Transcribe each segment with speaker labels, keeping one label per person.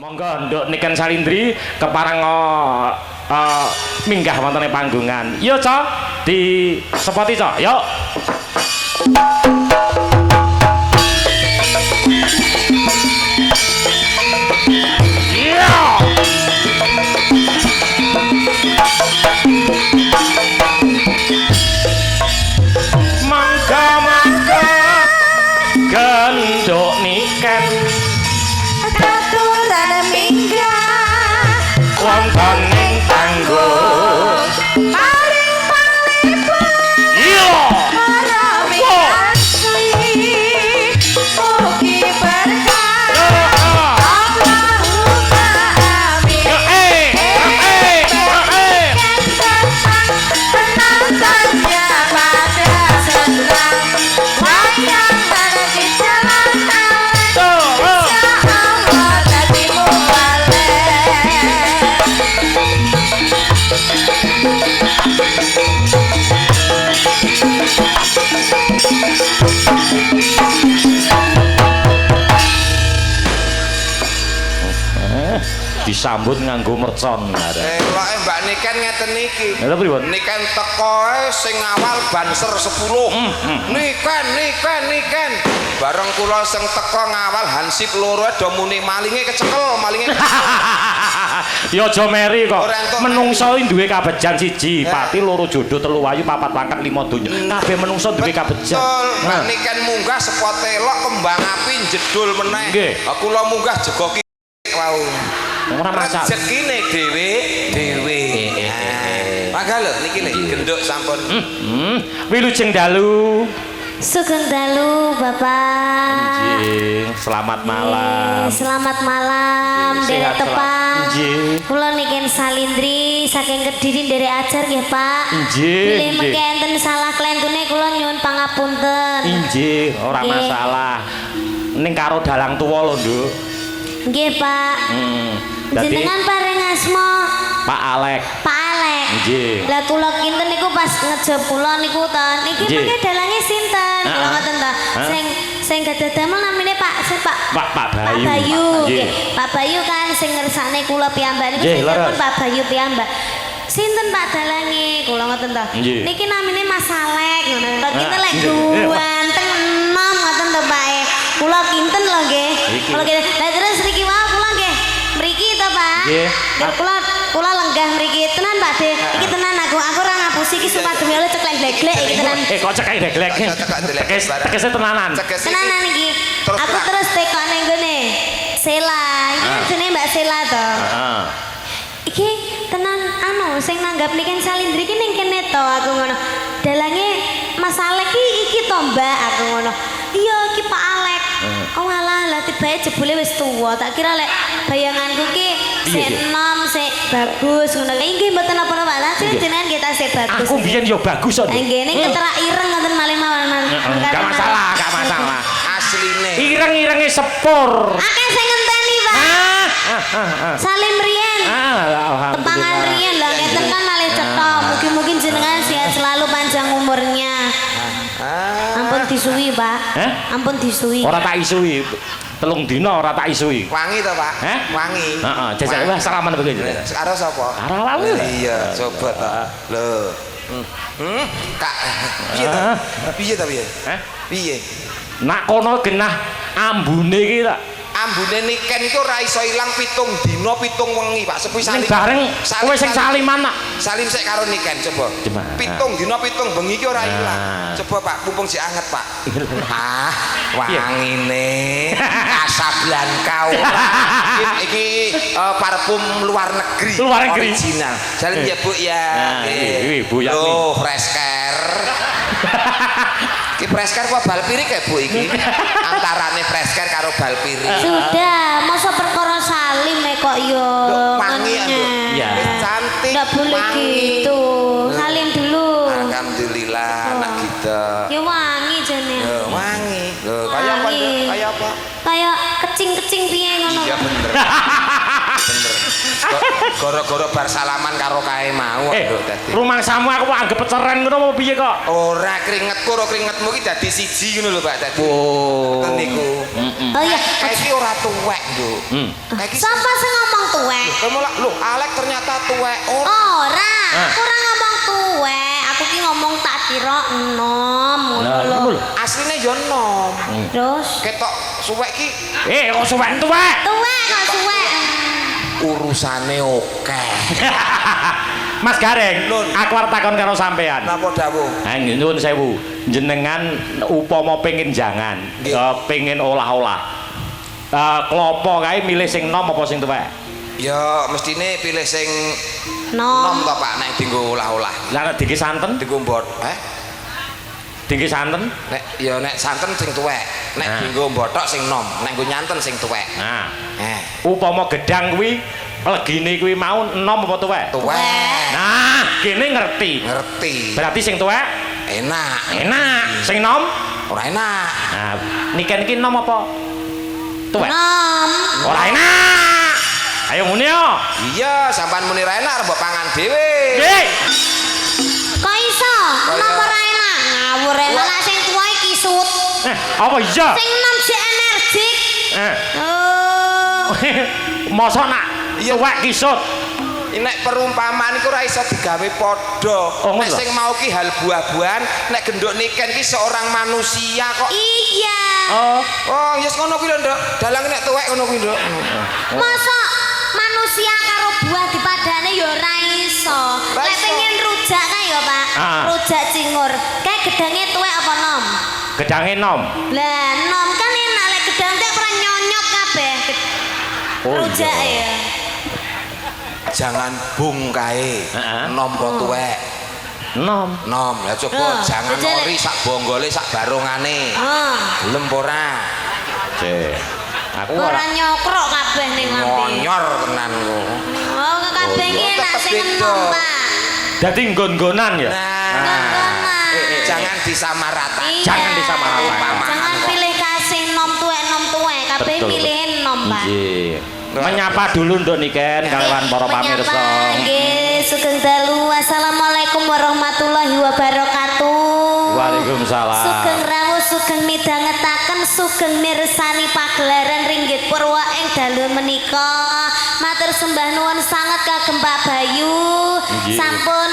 Speaker 1: Monggo nduk niken Salindri kepareng minggah wontene panggungan. Yo, Cok. Di sepoti, Cok. Yo. Mangga-mangga genduk niken wonten ing panggung paling iya ora asli mugi berkah Allahumma amin penontonnya pada senang wayang di jalan Insya Allah tadi mualek. Disambut nganggo mercon.
Speaker 2: Eloke Mbak Niken ngeten iki.
Speaker 1: Lha pripun?
Speaker 2: Niken tekoe sing awal banser 10. Niken. Bareng kula sing teko ngawal hansip loro do muni malinge kecekel, malinge.
Speaker 1: Ya aja meri kok. Menungso duwe kabejan siji, pati loro jodoh telu ayu papat pangkat lima donya. Kabeh menungso duwe kabejan.
Speaker 2: Mbak Niken munggah sepote elok kembang api jedul meneh. Kula munggah jegoki wau.
Speaker 1: Ora masak.
Speaker 2: Rezekine dhewe. Mangga lho niki genduk sampun.
Speaker 1: Wilujeng dalu.
Speaker 3: Sugeng dalu Bapak.
Speaker 1: Nggih, selamat malam.
Speaker 3: Selamat malam, Derek Tepang.
Speaker 1: Nggih.
Speaker 3: Kula niken Salindri saking Kediri nderek ajar nggih, Pak.
Speaker 1: Nggih.
Speaker 3: Bilih mengke enten salah klentune kula nyuwun pangapunten.
Speaker 1: Nggih, ora masalah. Ning karo dalang tuwa lho, Nduk.
Speaker 3: Nggih, Pak. Jenengan paring asma
Speaker 1: Pak Alek.
Speaker 3: Pak Alek.
Speaker 1: Nggih.
Speaker 3: Lah kula kinten niku pas ngejep kula niku to. Niki mengke dalange sinten? Kula ngoten to. Sing gadah damel namine Pak
Speaker 1: Pak Bayu.
Speaker 3: Pak Bayu. Nggih. Pak Bayu kan sing ngersakne kula piyambak niku sinten Pak Bayu piyambak. Sinten Pak dalange? Kula ngoten to. Niki namine Mas Alek ngono. Kok kinten lek ganteng enom ngoten to Pak. Kula kinten lho nggih. Kula kinten. Lah terus niki wae kula nggih. Mriki to Pak. Nggih. Kula lenggah mriki tenan Pak De. Iki tenan aku ora ngapusi iki sumpah demi Allah ceklek glek iki tenan.
Speaker 1: Kok ceklek glek. Tekese tenanan.
Speaker 3: Tenanan iki. Aku terus teko ning gone Sela. Iki jenenge Mbak Sela to.
Speaker 1: Heeh.
Speaker 3: Iki tenan anu sing nanggap niken Salindri iki ning kene to aku ngono. Dalange Mas Alek iki to Mbak aku ngono. Iya iki Pak Alek. Oh alah lah tibae jebule wis tuwa. Tak kira lek bayanganku ki sik enom, sik bagus ngono. Nggih mboten apa-apa lah. Jenengan kita sik bagus.
Speaker 1: Aku biyen yo bagus kok.
Speaker 3: Nggih ning keterak ireng ngoten malih mawon.
Speaker 1: Enggak masalah.
Speaker 2: Asline.
Speaker 1: Ireng-irenge sepur.
Speaker 3: Akeh sing ngenteni, Pak. Salim riyen. Tepangan riyen lah ngeten kan malih cetha. Mugi-mugi jenengan sehat selalu panjang umurnya. Ampun disuwi, Pak. Ampun disuwi.
Speaker 1: Ora tak isui. Telung dina ora tak isui.
Speaker 2: Wangi to, Pak? Wangi.
Speaker 1: Heeh, jajal wah salaman begitu.
Speaker 2: Karo sapa?
Speaker 1: Karo awake.
Speaker 2: Iya, coba to. Lho. Kak. Piye to? Piye?
Speaker 1: Nak kono genah ambune iki tak
Speaker 2: ambune Niken iku ora iso ilang 7 dina 7 wengi Pak sepuh salim
Speaker 1: bareng kowe sing saliman nak
Speaker 2: salim sik karo Niken coba 7 dina 7 bengi iki ora ilang coba Pak mumpung sik anget Pak wangine Casablanca iki parfum luar negeri original salim ya Bu ya
Speaker 1: Bu ya
Speaker 2: loh fresh care iki fresh care kok bal pirik ya Bu iki antarane fresh care karo bal pirik
Speaker 3: sudah masa perkara salim kok yo
Speaker 2: wangi ya cantik
Speaker 3: nggak boleh gitu salim dulu
Speaker 2: alhamdulillah anak kita
Speaker 3: ya wangi jane
Speaker 2: wangi kayak apa
Speaker 3: kayak kecing-kecing piye ngono
Speaker 2: iya bener Gara-gara bar salaman karo kae mau lho dadi.
Speaker 1: Rumangsamu aku anggap peceren ngono apa piye kok?
Speaker 2: Ora keringetku karo keringetmu iki dadi siji ngono lho Pak dadi.
Speaker 1: Oh.
Speaker 2: Ngoten niku.
Speaker 3: Oh iya,
Speaker 2: Iki ora tuwek lho.
Speaker 3: sapa sing ngomong tuwek?
Speaker 2: Kamu lho Alek ternyata tuwek.
Speaker 3: Ora, aku ora ngomong tuwek. Aku ki ngomong tak kira enom ngono lho.
Speaker 2: Asline yo enom.
Speaker 3: Terus
Speaker 2: Ketok suwek ki
Speaker 1: Kok suwek tuwek?
Speaker 3: tuwek kok suwek.
Speaker 2: urusane oke.
Speaker 1: Mas Gareng,
Speaker 2: Nun.
Speaker 1: aku arep takon karo sampean.
Speaker 2: Napa dawuh?
Speaker 1: Nyuwun sewu, jenengan upama pengin jangan, pengin olah-olah. Klopo kae milih sing nom apa sing tuwek?
Speaker 2: Ya mestine pilih sing
Speaker 3: Nom.
Speaker 2: nom to Pak nek dienggo olah-olah.
Speaker 1: Lah nek dinggo santen,
Speaker 2: Dienggo mbot,
Speaker 1: dinggo santen.
Speaker 2: nek santen sing tuwek. Nek dienggo mbothok sing nom, nek nggo nyanten sing tuwek.
Speaker 1: Nah, upama gedang kuwi legine kuwi mau nom apa tuwek?
Speaker 2: Tuwek.
Speaker 1: Nah, kene ngerti.
Speaker 2: Ngerti.
Speaker 1: Berarti sing tuwek
Speaker 2: Enak.
Speaker 1: enak, sing nom
Speaker 2: Ora enak.
Speaker 1: nah, niken iki nom apa? Tuwek.
Speaker 3: Nom.
Speaker 1: Ora enak. Ayo muni yo.
Speaker 2: Iya, sampean muni ra enak mbok pangan dhewe.
Speaker 1: Nggih.
Speaker 3: Kok iso? Nom ora enak. Ngawur enak sing tuwek kisut.
Speaker 1: Apa iya?
Speaker 3: Sing nom sik energik. Oh.
Speaker 1: Mosok nak tuwek kisut.
Speaker 2: Nek perumpamaan iku ora iso digawe padha. Nek sing mau ki hal buah-buahan, nek genduk niken ki seorang manusia kok.
Speaker 3: Iya.
Speaker 2: Oh, yes ngono kuwi lho, Nduk. Dalang nek tuwek ngono kuwi, Nduk.
Speaker 3: Masa manusia karo buah dipadane ya ora iso. Lek pengen rujak kae ya, Pak. Rujak cingur. Kae gedange tuwek apa nom?
Speaker 1: Gedange nom.
Speaker 3: Lah, nom kan enak lek gedang tek ora nyonyot kabeh. Rujak ya.
Speaker 2: Jangan bung kae. Nom po tuwek.
Speaker 1: Nom.
Speaker 2: Nom. Lah coba jangan ori sak bonggole sak barongane. Gelem ora?
Speaker 1: Aku
Speaker 3: ora nyokrok kabeh ning lambe.
Speaker 2: Monyor tenan ku.
Speaker 3: Oh, kabeh iki enak sing enom, Pak.
Speaker 1: Dadi nggon-nggonan ya.
Speaker 2: Jangan disamaratakan.
Speaker 1: Jangan disamaratakan.
Speaker 3: Jangan pilih kasih nom tuwek kabeh milih nom, Pak.
Speaker 1: Nggih. Menyapa dulu Nduk Niken kalian para pamirsa.
Speaker 3: Nggih, sugeng dalu. Assalamualaikum warahmatullahi wabarakatuh.
Speaker 1: Waalaikumsalam.
Speaker 3: Sugeng rawuh, sugeng midhangetaken, sugeng mirsani pagelaran Ringgit Purwa ing dalu menika. Matur sembah nuwun sanget kagem Pak Bayu. Sampun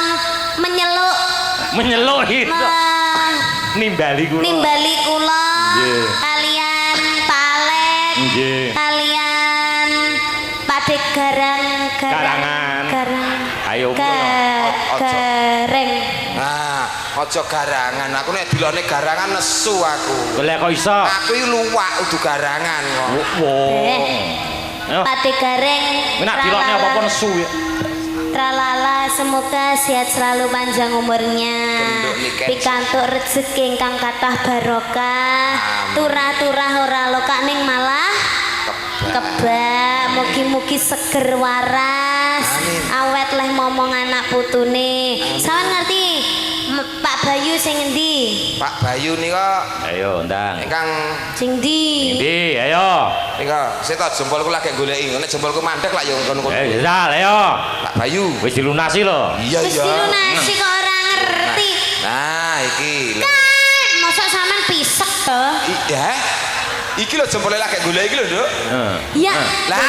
Speaker 3: menyeluk
Speaker 1: itu. Nimbali kula.
Speaker 3: Nimbali kula. Kalian Palek. Kalian Padek garangan. Ayo gareng.
Speaker 2: Nah, aja garangan. Aku nek dilone garangan nesu aku.
Speaker 1: Lha kok iso?
Speaker 2: Aku iki luwak udu garangan kok.
Speaker 3: Padek gareng.
Speaker 1: Nek dilone apa-apa nesu ya.
Speaker 3: Tralala, semoga sehat selalu panjang umurnya. Pikantuk rezeki ingkang kathah barokah. Turah-turah ora lokak ning malah kebak. Mugi-mugi seger waras. Awet leh momong anak putune. Sampeyan ngerti Pak Bayu sing endi?
Speaker 2: Pak Bayu nika.
Speaker 1: Ayo ndang.
Speaker 2: Ingkang
Speaker 3: Sing ndi?
Speaker 1: Endi? Ayo.
Speaker 2: Nika, setot jempolku lagi goleki. Nek jempolku mandek lak yo ngono-ngono.
Speaker 1: Ayo.
Speaker 2: Pak Bayu.
Speaker 1: Wis dilunasi lho.
Speaker 2: Iya,
Speaker 3: Wis dilunasi kok ora ngerti.
Speaker 2: Nah, iki lho.
Speaker 3: Kan, mosok sampean pisek to?
Speaker 2: Iya. Iki lho jempolnya lagi goleki iki lho, Nduk.
Speaker 3: Ya.
Speaker 2: Lah,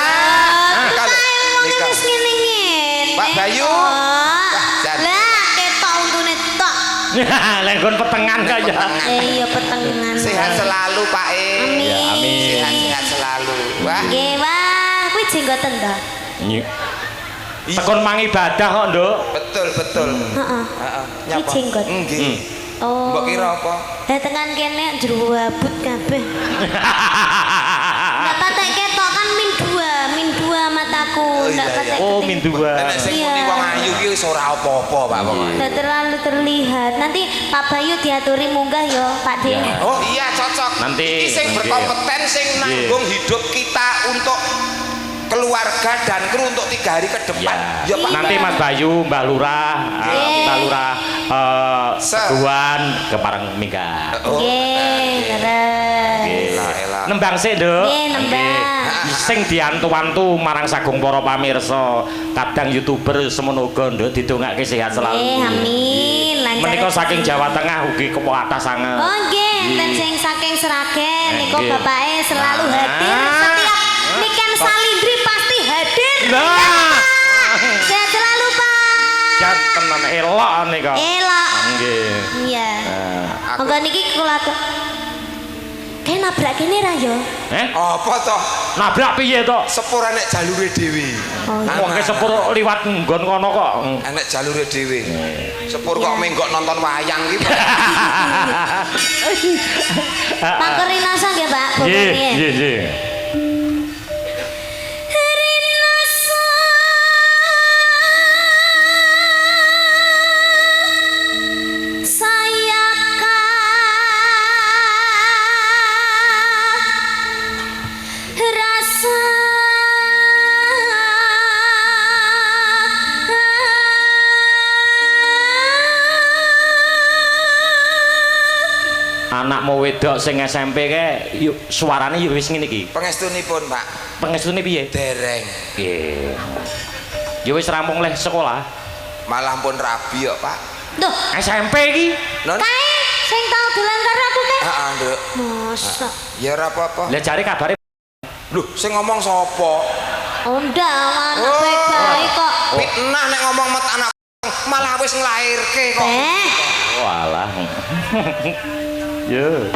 Speaker 3: nika wis ngene-ngene.
Speaker 2: Pak Bayu.
Speaker 3: Lah, ketok untune tok.
Speaker 1: Lenggon petengan kaya.
Speaker 3: Iya petengan.
Speaker 2: Sehat selalu, Pak E.
Speaker 3: Amin.
Speaker 1: Ya, amin.
Speaker 2: Sehat selalu. Wah.
Speaker 3: Nggih, wah, kuwi jenggoten to.
Speaker 1: Tekon mangibadah kok, Nduk.
Speaker 2: Betul.
Speaker 3: Heeh.
Speaker 2: Nyapa?
Speaker 3: Jenggot.
Speaker 2: Nggih.
Speaker 3: Oh.
Speaker 2: Mbok kira apa?
Speaker 3: Tekan kene jero abut kabeh. Ndak patek ketok kan min 2 mataku. Ndak patek.
Speaker 1: Oh, min 2.
Speaker 2: Nek sing muni wong ayu ki wis ora apa-apa, Pak pokoke.
Speaker 3: Ndak terlalu terlihat. Nanti Pak Bayu diaturi munggah ya, Pak De.
Speaker 2: Oh iya cocok.
Speaker 1: Nanti
Speaker 2: iki sing berkompeten sing nanggung hidup kita untuk keluarga dan kru untuk 3 hari ke depan.
Speaker 1: Ya, Pak. Nanti Mas Bayu, Mbak Lurah, Mbak Lurah Teguhan ke Parang Mingga.
Speaker 3: Nggih, terus.
Speaker 2: Elah.
Speaker 1: Nembang sik, Nduk.
Speaker 3: Nggih, nembang.
Speaker 1: Sing diantu-antu marang sagung para pamirsa. Kadang YouTuber semono uga, Nduk, didongake sehat selalu.
Speaker 3: Amin. Lancar.
Speaker 1: Menika saking Jawa Tengah ugi kepo atas sanget.
Speaker 3: Oh nggih, enten sing saking Sragen niku bapake selalu hadir setiap niken Salindri pasti hadir.
Speaker 1: Nah.
Speaker 3: Sehat selalu, Pak.
Speaker 1: Janten elok nika.
Speaker 3: Elok.
Speaker 1: Nggih.
Speaker 3: Iya. Monggo niki kula kayak nabrak kene ra yo?
Speaker 2: Apa toh?
Speaker 1: Nabrak piye to?
Speaker 2: Sepur enek jalure dhewe.
Speaker 1: Wong ke sepur liwat nggon kono kok.
Speaker 2: Enek jalure dhewe. Sepur kok menggok nonton wayang iki.
Speaker 3: Pak Rinasa nggih, Pak.
Speaker 1: Nggih, nggih. Anakmu wedok sing SMP ke suarane yo wis ngene iki.
Speaker 2: Pangestunipun, Pak.
Speaker 1: Pengestune piye?
Speaker 2: Dereng.
Speaker 1: Nggih. Ya wis rampung leh sekolah.
Speaker 2: Malah pun rabi kok, Pak.
Speaker 3: Duh,
Speaker 1: SMP iki.
Speaker 3: kae sing tau dolan karo aku kae.
Speaker 2: Heeh, Nduk.
Speaker 3: Masa.
Speaker 2: Ya ora apa-apa.
Speaker 1: Lah jare kabare
Speaker 2: Loh, sing ngomong sapa?
Speaker 3: Oh, ndak, anak baik-baik kok.
Speaker 2: Fitnah nek ngomong met anak malah wis nglairke kok.
Speaker 1: walah. Yo.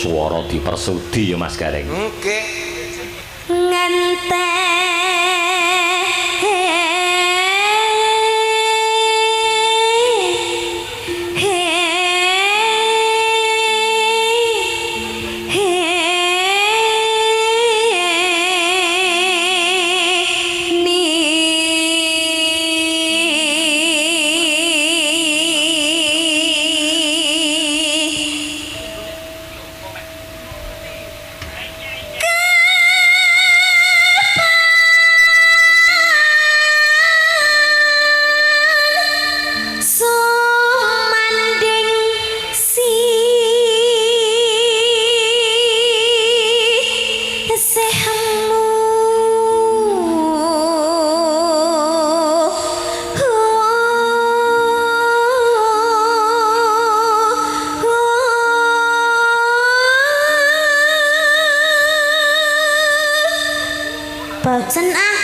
Speaker 1: Suara dipersudi ya Mas Gareng.
Speaker 2: Nggih.
Speaker 3: Ngente bosen ah.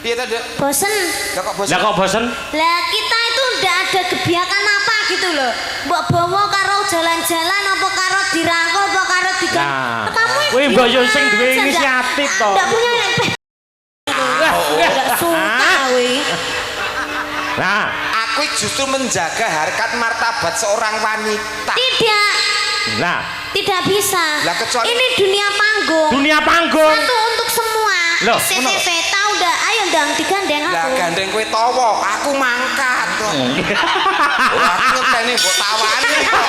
Speaker 2: Piye ta, Dek?
Speaker 3: Bosen.
Speaker 2: Lah kok bosen?
Speaker 1: Lah kok bosen?
Speaker 3: Lah kita itu ndak ada kebiakan apa gitu loh. Mbok bawa karo jalan-jalan apa karo dirangkul apa karo digan.
Speaker 1: Nah,
Speaker 3: Kamu
Speaker 1: kowe mbok yo sing duwe inisiatif to.
Speaker 3: Ndak punya ndak suka kowe.
Speaker 1: Nah,
Speaker 2: aku justru menjaga harkat martabat seorang wanita.
Speaker 3: Tidak.
Speaker 1: nah,
Speaker 3: tidak bisa.
Speaker 2: Lah kecuali
Speaker 3: ini dunia panggung.
Speaker 1: Dunia panggung.
Speaker 3: Satu untuk semua.
Speaker 1: Loh,
Speaker 3: CCTV tahu dah. Ayo ndang digandeng aku.
Speaker 2: Lah gandeng kowe tawa, aku mangkat kok. Aku ngenteni mbok tawani kok.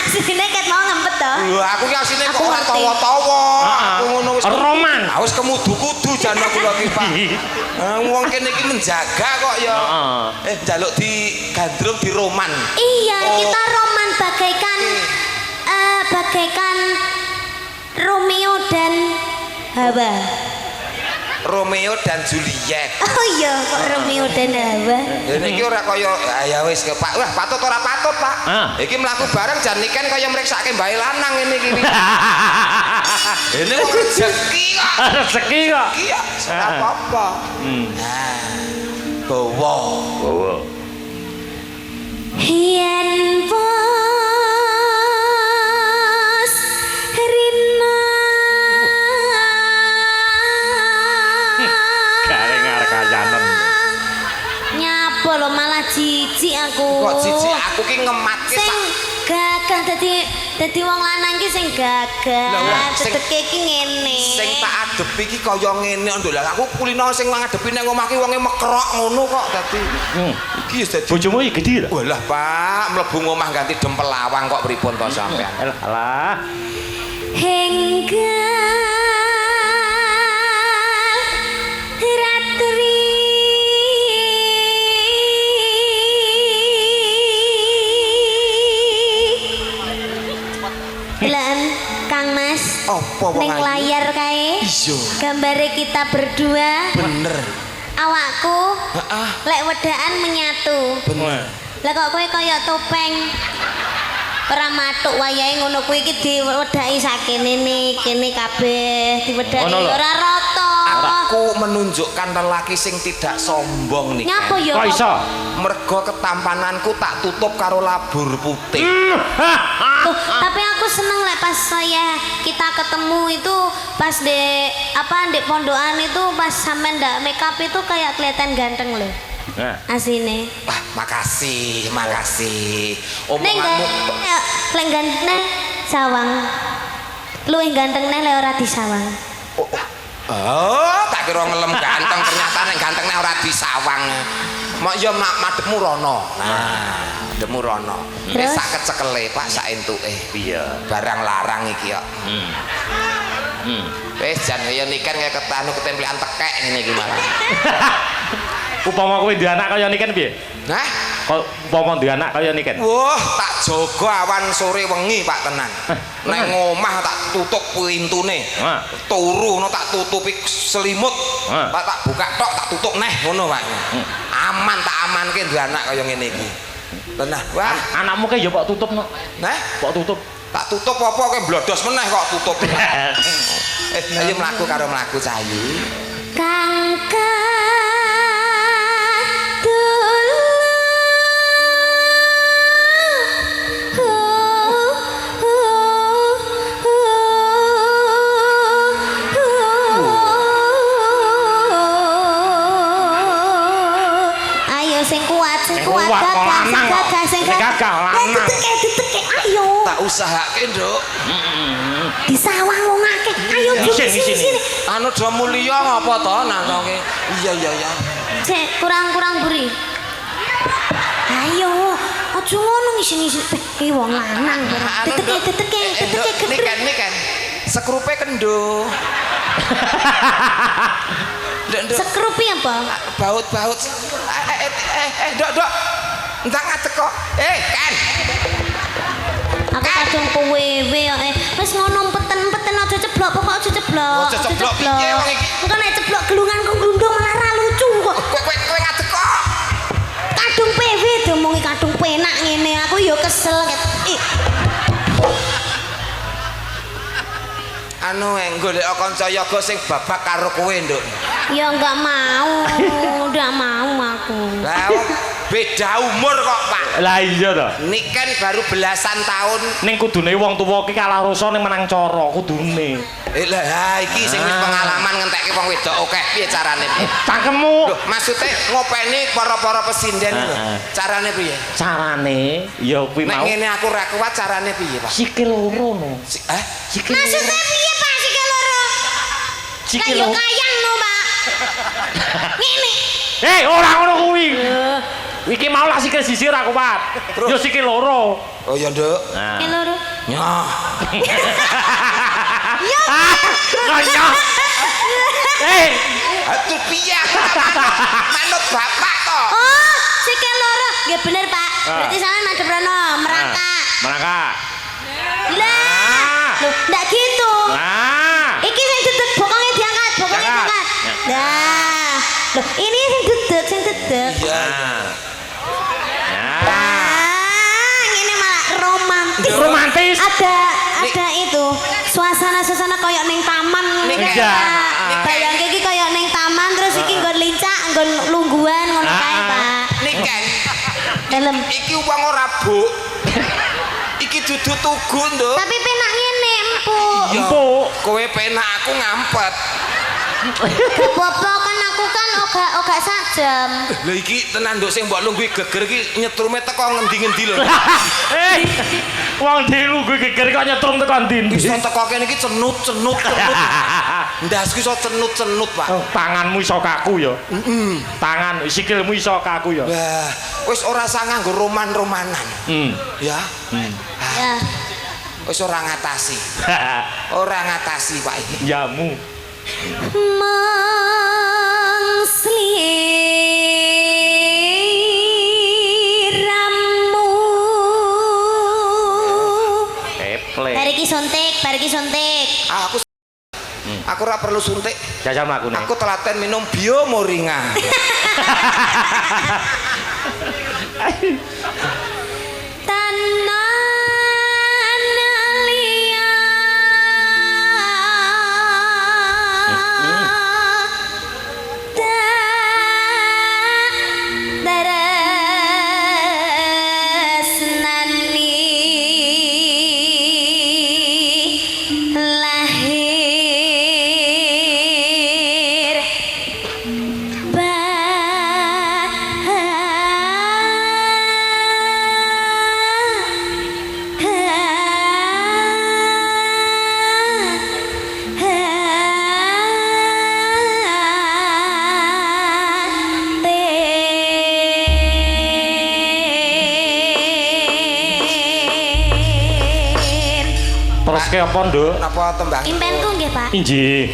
Speaker 3: Asline ket mau ngempet to.
Speaker 2: Lho, aku ki asline kok
Speaker 3: Aku
Speaker 2: ora
Speaker 3: ngerti.
Speaker 2: tawa-tawa. Aku ngono wis
Speaker 1: Roman.
Speaker 2: Wis kemudu-kudu jan aku lho ki, Pak. Wong kene iki menjaga kok ya. Njaluk di gandrung di Roman.
Speaker 3: Iya, kita roman bagaikan bagaikan Romeo dan Hawa.
Speaker 2: Romeo dan Juliet.
Speaker 3: Oh iya, kok Romeo dan Hawa.
Speaker 2: Dene iki ora kaya ya wis ke Pak. Wah, patut ora patut, Pak. Iki mlaku bareng jan niken kaya mriksake mbae lanang ngene iki. Dene kok rezeki kok.
Speaker 1: Rezeki kok.
Speaker 2: Iya, ora apa-apa. Nah. Bawa.
Speaker 1: Bawa.
Speaker 3: Yen bos rina
Speaker 1: Gareng arek kayanen.
Speaker 3: nyapa lo malah jijik aku.
Speaker 2: Kok jijik aku ki ngematke
Speaker 3: sing gagah dadi wong lanang ki sing gagah teteke ki ngene.
Speaker 2: Sing tak adepi ki kaya ngene nduk. Lah aku kulino sing ngadepi ning omah ki wonge mekrok ngono kok dadi. Iki wis dadi
Speaker 1: bojomu iki gedhi lho.
Speaker 2: Walah, Pak, mlebu omah ganti dempel lawang kok pripun to sampean?
Speaker 1: Alah.
Speaker 3: Hingga ratri Lan Kang Mas
Speaker 2: Apa wong
Speaker 3: ning layar kae
Speaker 2: iya
Speaker 3: gambare kita berdua
Speaker 2: bener
Speaker 3: awakku
Speaker 2: heeh
Speaker 3: lek wedaan menyatu
Speaker 2: bener
Speaker 3: lah kok kowe kaya topeng ora matuk wayahe ngono kuwi iki diwedhaki sakene kene kabeh diwedhaki ora rata
Speaker 2: aku menunjukkan lelaki sing tidak sombong nih
Speaker 3: nyapa ya
Speaker 1: kok iso
Speaker 2: mergo ketampananku tak tutup karo labur putih
Speaker 3: tuh, tapi aku seneng lek pas kita ketemu itu pas di pondokan itu pas sampean ndak make up itu kayak kelihatan ganteng loh asine
Speaker 2: wah makasih
Speaker 3: omonganmu lek ganteng sawang luwih ganteng lek ora disawang
Speaker 2: oh tak kira ngelem ganteng ternyata nek gantengnya ora disawang mak ya madhepmu rono nah madhepmu rono wis sak kecekele Pak sak entuke
Speaker 1: iya
Speaker 2: barang larang iki kok wis jan ya niken kaya ketanu ketemplekan tekek ngene iki malah
Speaker 1: upama kowe duwe anak kaya niken piye
Speaker 2: hah
Speaker 1: kok upama duwe anak kaya niken
Speaker 2: wah tak jaga awan sore wengi Pak tenan nang omah tak tutup pintune turu ngono tak tutupi selimut tak buka tok tak tutup neh ngono Pak aman tak amanke duwe anak kaya ngene iki tenan wah
Speaker 1: anakmu ke ya kok tutup no
Speaker 2: nah
Speaker 1: kok tutup
Speaker 2: tak tutup apa kowe blodos meneh kok tutup ayo mlaku karo mlaku cahayu
Speaker 3: Kangka
Speaker 1: gagah lanang
Speaker 3: diteke ayo
Speaker 2: tak usahake nduk
Speaker 3: disawang wong akeh ayo sini
Speaker 2: anu do mulya ngapa to nangke iya
Speaker 3: cek kurang buri ayo aja ngono ngisi-ngisi wong lanang diteke
Speaker 2: niken sekrupe kendo
Speaker 3: sekrupi apa
Speaker 2: baut dok entang ngadek kok kan
Speaker 3: aku kadang kowewe wis ngono peten aja ceblok pokok aja ceblok
Speaker 2: piye wong iki
Speaker 3: engko nek ceblok gelungan kok glundung malah ra lucu kok
Speaker 2: kowe ngadek kok
Speaker 3: kadung PW diomongi kadung penak ngene aku ya kesel
Speaker 2: anu golek kanca yoga sing babak karo kowe nduk
Speaker 3: ya enggak mau aku
Speaker 2: lah beda umur kok Pak
Speaker 1: lah iya to
Speaker 2: niken baru belasan tahun
Speaker 1: ning kudune wong tuwa iki kalah rasa ning menang cara kudune
Speaker 2: lah iki sing wis pengalaman ngentekke wong wedok akeh piye carane
Speaker 1: cangkemmu
Speaker 2: lho maksude ngopeni para pesinden lho carane piye
Speaker 1: ya kuwi mau
Speaker 2: nek ngene aku ra kuat carane piye Pak
Speaker 1: sikil loro no
Speaker 3: sikil maksudnya piye Pak sikil loro sikil loro kayang no Pak ngene
Speaker 1: ora ngono kuwi iki mau lah sikil siji ra kuat yo sikil loro
Speaker 2: oh ya nduk
Speaker 3: sikil loro
Speaker 2: nyah
Speaker 1: nyah
Speaker 2: atuh piye manut bapak to
Speaker 3: oh sikil loro nggih bener Pak berarti sampean madhep rono merangkak lah lho ndak gitu iki sing dedeg bokonge diangkat nah lho ini sing dedeg
Speaker 2: iya
Speaker 3: ini malah romantis ada itu suasana kayak neng taman bayangke iki kayak neng taman terus iki nggon lincak nggon lungguhan ngono kae Pak
Speaker 2: niken
Speaker 3: dalem
Speaker 2: iki wong ora buk iki dudu tugu nduk
Speaker 3: tapi penak ngene empuk
Speaker 2: kowe penak aku ngampet
Speaker 3: apa-apa kan aku kan oga sak jam
Speaker 2: lho iki tenan nduk sing mbok lungguhi geger iki nyetrume teko ngendi-ngendi lho
Speaker 1: wong dilungguhi geger kok nyetrum teko ndi
Speaker 2: iso teko kene iki cenut ndasku iso cenut-cenut, Pak.
Speaker 1: Tanganmu iso kaku ya. Tangan sikilmu iso kaku ya.
Speaker 2: Wah, wis ora usah nganggo roman-romanan. Ya.
Speaker 3: Ya.
Speaker 2: Wis ora ngatasi. Ora ngatasi, Pak iki.
Speaker 1: Yamu.
Speaker 3: Sliramu.
Speaker 1: Eple.
Speaker 3: Bariki suntik.
Speaker 2: Aku ora perlu suntik.
Speaker 1: Jajal aku nih.
Speaker 2: Aku telaten minum biomoringa.
Speaker 1: Terus ke apa, Nduk?
Speaker 2: Napa tembang?
Speaker 3: Impenku nggih, Pak.
Speaker 1: Injih.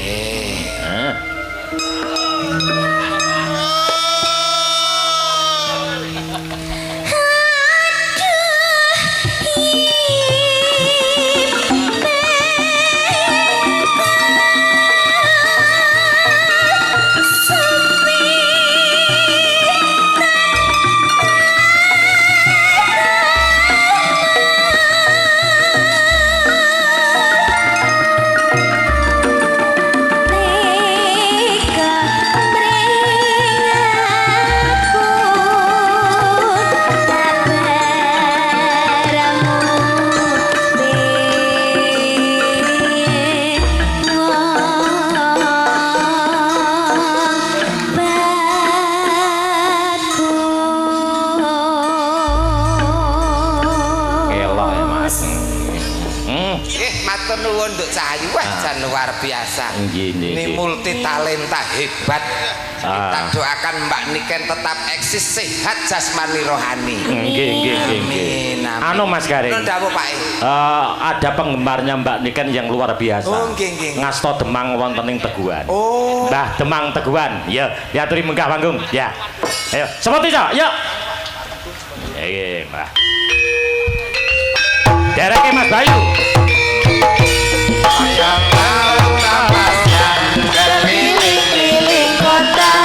Speaker 2: Matur nuwun Nduk Cahayu, wah jan luar biasa. Ini multi talenta hebat. Kita doakan Mbak Niken tetap eksis sehat jasmani rohani.
Speaker 1: Nggih. Anu Mas Garing.
Speaker 2: Napa Pak?
Speaker 1: Ada penggemarnya Mbak Niken yang luar biasa.
Speaker 2: Oh nggih.
Speaker 1: Ngasto Demang wonten ing Teguhan.
Speaker 2: Oh.
Speaker 1: Mbah Demang Teguhan. Ya, diaturi munggah panggung. Ya. Ayo, seperti itu. Yuk. Nggih, Mbah. Dereke Mas Bayu.
Speaker 2: Yang mau kapaskan keliling-keliling kota,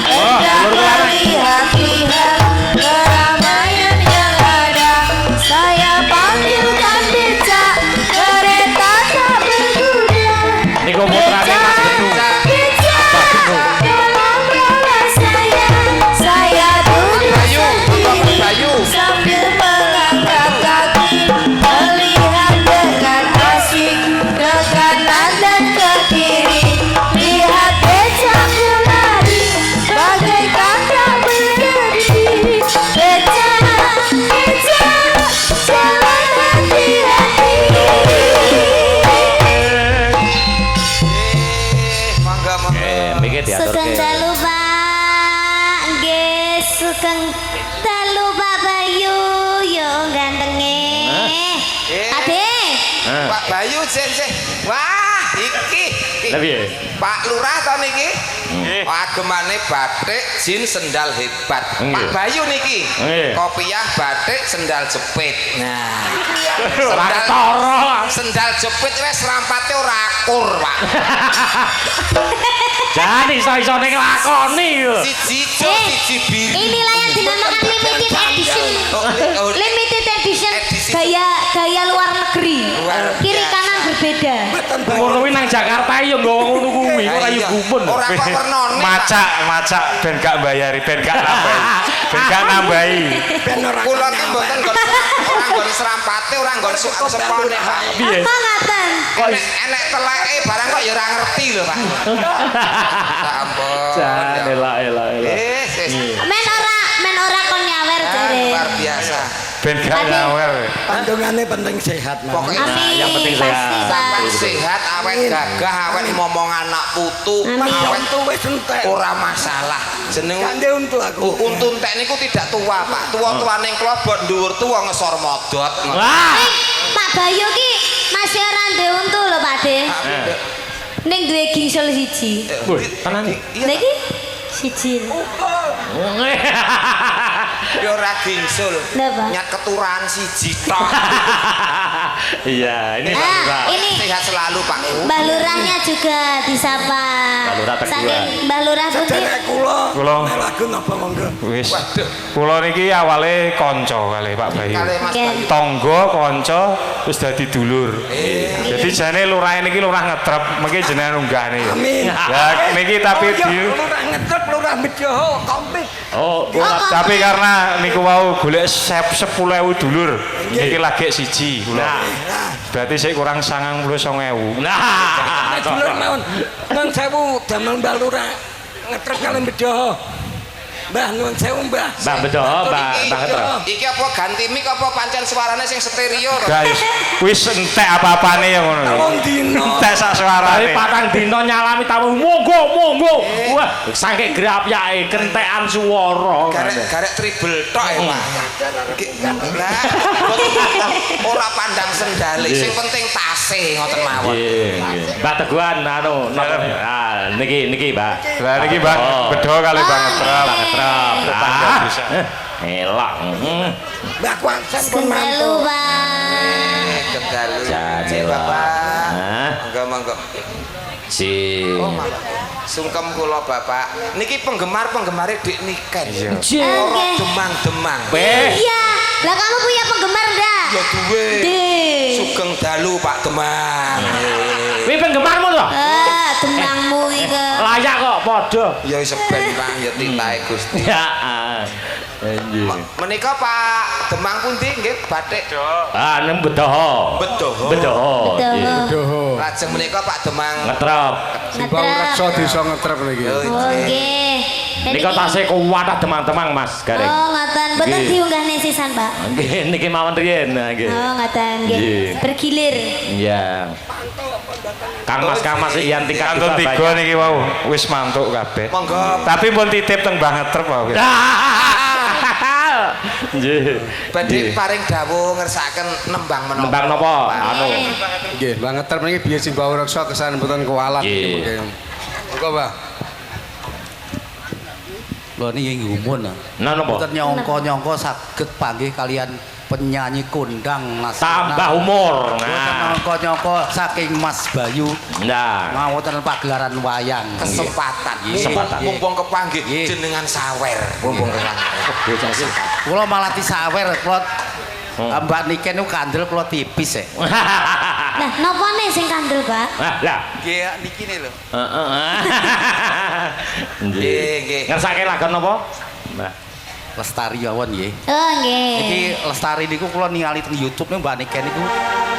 Speaker 2: hendak lihat-lihat keramaian yang ada. Saya panggilkan becak, kereta tak berkuda.
Speaker 1: Niku putrane Mas Bedu.
Speaker 2: Tolong bawa saya duduk sendiri sambil mengangkat kaki, melihat dengan asik ke kanan dan ke kiri. Lihat becakku lari bagaikan tak berdiri. Becak, jalan hati-hati. Mangga.
Speaker 1: Mikir diaturke.
Speaker 3: Sugeng dalu Pak, nggih sugeng dalu Pak Bayu, yo gantenge. Ade.
Speaker 2: Pak Bayu sih. Wah, iki.
Speaker 1: Lah piye?
Speaker 2: Pak Lurah to niki? Agemane batik, jin sendal hebat. Pak Bayu niki. Kopiah batik, sendal jepit. Nah. Sendal jepit wis rampate ora akur, Pak.
Speaker 1: Jadi iso-isone nglakoni yo.
Speaker 2: Siji biru.
Speaker 3: Inilah yang dinamakan limited edition. Limited edition gaya luar negeri. Kiri kanan berbeda.
Speaker 1: Ngono kuwi nang Jakarta yo nggawa ngono kuwi, ora yo gumun.
Speaker 2: Ora kok wernane.
Speaker 4: Macak ben gak bayari, ben gak nambahi. Ben gak nambahi.
Speaker 2: Kula ki mboten ora nggon serampate, ora nggon sepone, Pak.
Speaker 1: Piye?
Speaker 3: Apa ngaten?
Speaker 2: Enek teleke barang kok ya ora ngerti lho, Pak. Ampun.
Speaker 1: Jan elak.
Speaker 2: Men
Speaker 3: Men ora kon nyawer jare.
Speaker 2: luar biasa.
Speaker 4: Ben gak nyawer.
Speaker 5: Pandungane penting sehat, Mas.
Speaker 2: Pokoknya
Speaker 1: yang penting
Speaker 3: Pasti,
Speaker 2: sehat, awet gagah, awet ngomong anak putu, awet
Speaker 5: Untu wis entek.
Speaker 2: ora masalah. Jeneng
Speaker 5: Kande untu aku.
Speaker 2: untu entek niku tidak tua, Pak. Tua-tuane klobot dhuwur tuwa ngesor modot.
Speaker 1: Wah.
Speaker 3: Pak Bayu ki masih ora ndek untu lho, Pak De. Ning duwe gingsul siji.
Speaker 1: Wih, tenan.
Speaker 3: Niki siji.
Speaker 2: Ya ora gingsul.
Speaker 3: Lha, Pak.
Speaker 2: Nyat keturunan siji tok.
Speaker 1: Iya, ini Pak Lurah.
Speaker 3: Ini
Speaker 2: Sehat selalu, Pak.
Speaker 3: Mbah Lurahnya juga disapa.
Speaker 1: Mbah Lurah Teguhan.
Speaker 3: Saking Mbah Lurah putih.
Speaker 5: Sadare kula.
Speaker 4: Kula
Speaker 5: Lagu napa monggo?
Speaker 4: wis. Kula niki awale kanca kali Pak Bayu.
Speaker 2: Kali Mas
Speaker 3: Oke.
Speaker 2: Bayu.
Speaker 4: Tangga kanca terus dadi dulur. Jadi jane lurah niki lurah ngetrep, mengki jenengan unggahne ya.
Speaker 5: Amin.
Speaker 4: Ya niki tapi di
Speaker 5: lurah ngetrep lurah Bejoho komplit.
Speaker 1: Oh,
Speaker 4: tapi karena niku wau golek 10.000 dulur. Niki lagi siji kula.
Speaker 1: nah.
Speaker 4: Berarti sik kurang 99.000.
Speaker 1: Nah.
Speaker 5: Dulur mawon. Nun sewu damel Mbah Lurah ngetrep kali Bejoho. Mbah nuwun sewu, Mbah.
Speaker 1: Mbah betul, Mbah Ngetrep.
Speaker 2: Iki apa ganti mic apa pancen suarane sing stereo lho.
Speaker 4: Guys, wis entek apa-apane ya ngono.
Speaker 5: Wong dino.
Speaker 4: Entek sak
Speaker 1: Tapi
Speaker 4: suarane.
Speaker 1: patang dino nyalami tamu monggo. Wah, saking grapyake kentekan swara.
Speaker 2: Garek triple tok ya, Pak. Lah, ora pandang sendale, sing penting tase ngoten mawon.
Speaker 1: Nggih. Mbah Teguhan anu napa? Ah, niki Mbak.
Speaker 4: Lah niki Bang bedo kali Bang Ngetrep.
Speaker 1: Tetangga bisa. Elak.
Speaker 5: Mbah Kuansen pun
Speaker 3: Gendelu,
Speaker 5: mantu.
Speaker 3: Pak.
Speaker 2: Kedalu.
Speaker 1: Jadi,
Speaker 2: Cek, Bapak.
Speaker 1: Hah?
Speaker 2: Monggo.
Speaker 1: Si.
Speaker 2: Oh, malah. Sungkem kula, Bapak. Niki penggemar-pengemare Dik Niken.
Speaker 4: Iya.
Speaker 3: Oke.
Speaker 2: Demang-demang.
Speaker 3: Iya. Lah kamu punya penggemar enggak?
Speaker 2: Ya duwe.
Speaker 3: Deh.
Speaker 2: Sugeng dalu Pak Demang.
Speaker 1: Kuwi penggemarmu to?
Speaker 3: Demangmu iki.
Speaker 1: Layak kok padha.
Speaker 2: Ya seben Pak, ya titahe Gusti.
Speaker 1: Ya. Anjir.
Speaker 2: Menika Pak Demang pundi nggih batik.
Speaker 1: Ah, nang Bedoho.
Speaker 2: Bedoho.
Speaker 1: Bedoho.
Speaker 3: Bedoho.
Speaker 2: Lajeng menika Pak Demang
Speaker 1: Ngetrep.
Speaker 3: Ngetrep.
Speaker 5: desa ngetrep lagi.
Speaker 2: Oh,
Speaker 3: Oh, nggih.
Speaker 1: Nika tasih kuwat demang-demang Mas Gareng.
Speaker 3: Oh, ngoten. Mboten
Speaker 1: Nggih.
Speaker 3: diunggah ning sisan, Pak.
Speaker 1: Nggih, niki mawon riyen. Nah, nggih.
Speaker 3: Oh, ngoten nggih.
Speaker 1: Nggih.
Speaker 3: Bergilir.
Speaker 1: Iya. Kang Mas Iyan tingkat
Speaker 4: Kantun 3 niki wau wis mantuk kabeh.
Speaker 2: Monggo.
Speaker 4: Tapi pun titip teng Mbah Ngetrep wae.
Speaker 1: Nggih.
Speaker 2: Badhe paring dawuh ngersakaken nembang menapa.
Speaker 1: Nembang napa? Anu.
Speaker 5: Nggih, Mbah Ngetrep niki biyen Simbah Reksa kesan mboten kualat.
Speaker 1: Nggih.
Speaker 5: Monggo, Mbah.
Speaker 6: Lho niki ngumun.
Speaker 1: Nah napa?
Speaker 6: Mboten nyangka-nyangka saged panggih kalian penyanyi kondang nasional.
Speaker 1: Tambah umur.
Speaker 6: Mboten
Speaker 1: Nah.
Speaker 6: nyangka-nyangka saking Mas Bayu
Speaker 1: Nah.
Speaker 6: mawonten pagelaran wayang.
Speaker 2: Kesempatan.
Speaker 1: Kesempatan.
Speaker 2: Mumpung kepanggih
Speaker 6: Nggih.
Speaker 2: jenengan sawer. Mumpung kepanggih.
Speaker 6: Kula malah disawer kula Mbak Niken niku kandel kula tipis
Speaker 3: Lah, napa nih sing kandel, Pak?
Speaker 1: Lah.
Speaker 6: Nggih niki lho.
Speaker 1: Heeh.
Speaker 2: Nggih, nggih.
Speaker 1: Ngersake lagu napa? Mbah.
Speaker 6: Lestari mawon nggih.
Speaker 3: Oh, nggih.
Speaker 6: Niki Lestari niku kula ningali teng YouTube niku Mbak Niken niku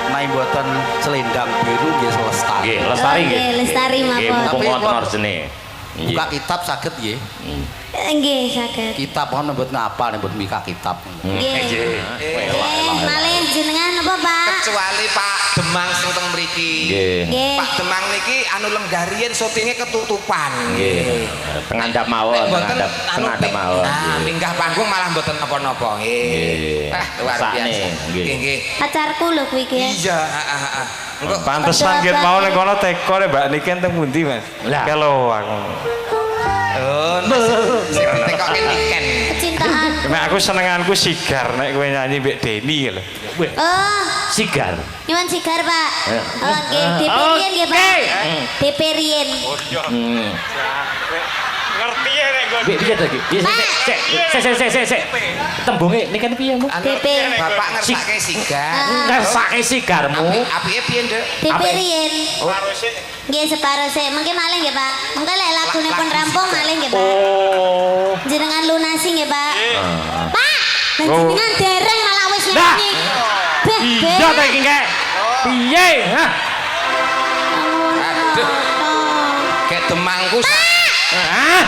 Speaker 6: naik mboten selendang biru nggih Lestari.
Speaker 1: Nggih, Lestari nggih.
Speaker 3: Oke, Lestari
Speaker 1: Nggih,
Speaker 3: mawon.
Speaker 1: mumpung
Speaker 6: Tapi
Speaker 1: wonten
Speaker 6: kula-
Speaker 1: orjene.
Speaker 6: Buka kitab saged nggih.
Speaker 3: Nggih, saged.
Speaker 6: Kitab mohon mboten ngapal nek mboten buka kitab.
Speaker 3: Nggih. Malih jenengan apa, Pak?
Speaker 2: Kecuali Pak Demang sing teng mriki.
Speaker 1: Nggih.
Speaker 3: Nggih.
Speaker 2: Pak Demang niki anu lenggarien syutinge ketutupan.
Speaker 1: Nggih. Tengandap mawon, tengandap mawon.
Speaker 2: Nah, minggah panggung malah mboten napa-napa.
Speaker 1: Nggih.
Speaker 2: Luar
Speaker 1: Sakne,
Speaker 2: biasa.
Speaker 1: nggih.
Speaker 2: Nggih.
Speaker 3: Pacarku lho kuwi iki.
Speaker 2: Iya, Engko
Speaker 4: Pantesan ket mau nek kono teko nek Mbak Niken teng pundi, Mas?
Speaker 1: Lah.
Speaker 4: Kelo aku.
Speaker 2: oh, sing ditekoke Niken.
Speaker 3: Kecintaan.
Speaker 4: Nek aku senenganku sigar nek kowe nyanyi mbek Deni lho.
Speaker 1: Wih,
Speaker 3: Oh,
Speaker 1: sigar.
Speaker 3: nyuwun sigar, Pak.
Speaker 1: Ya.
Speaker 3: Oke, DP Rien nggih, Pak. DP Rien.
Speaker 1: Hmm.
Speaker 4: Ngerti ya nek kowe.
Speaker 1: Piye tadi? Sik. Tembunge niki kan piye, Mu?
Speaker 3: DP.
Speaker 2: Bapak ngersake sigar.
Speaker 1: Ngersake sigarmu.
Speaker 2: Apike piye, Nduk?
Speaker 3: DP Rien. Nggih separuh sik. Mengke malih nggih, Pak. Mengke lek lagune pun rampung malih nggih, Pak.
Speaker 1: Oh.
Speaker 3: Jenengan lunasi nggih, Pak. Pak, lah
Speaker 4: Oh.
Speaker 3: jenengan dereng malah wis
Speaker 1: Lah.
Speaker 3: nyanyi. Beh,
Speaker 1: Iya ta iki kek. Piye? Hah?
Speaker 2: Aduh. Kayak Demangku.
Speaker 1: Hah?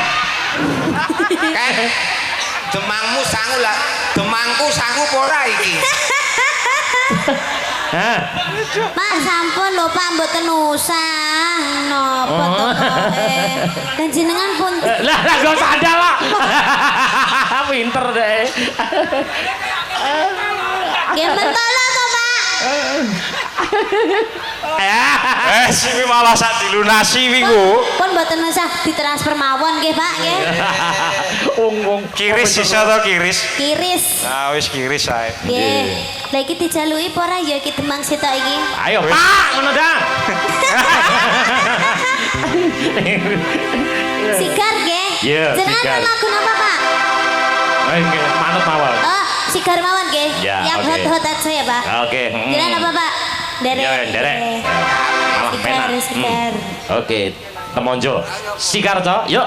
Speaker 2: Kan Demangmu sangu lah. Demangku sangu ora iki.
Speaker 1: Hah?
Speaker 3: Pak sampun lho Pak mboten usah napa to koe. Dan jenengan pun
Speaker 1: Lah gak sadar lah. Pinter deh.
Speaker 3: nggih mentolo to Pak.
Speaker 4: Siwi malah sak dilunasi wiku.
Speaker 3: Pun mboten usah ditransfer mawon nggih Pak nggih.
Speaker 1: Wong
Speaker 4: Kiris iso to kiris.
Speaker 3: Kiris.
Speaker 4: Nah wis kiris ae.
Speaker 3: Nggih. Lah iki dijaluki apa ora ya iki demang sitok iki?
Speaker 1: Ayo Pak, ngono dah.
Speaker 3: Sigar nggih.
Speaker 1: Iya,
Speaker 3: Jenengan
Speaker 1: sigar.
Speaker 3: lagu napa Pak?
Speaker 1: Manut mawon.
Speaker 3: Oh, sigar mawon nggih.
Speaker 1: Ya,
Speaker 3: Yang
Speaker 1: oke.
Speaker 3: hot-hot aja ya Pak.
Speaker 1: Oke.
Speaker 3: Jenengan apa Pak? Derek.
Speaker 1: Ya, derek.
Speaker 3: Oke.
Speaker 1: Malah
Speaker 3: Sigar,
Speaker 1: penak.
Speaker 3: sigar.
Speaker 1: Oke, temonjo. Sigar to, yuk.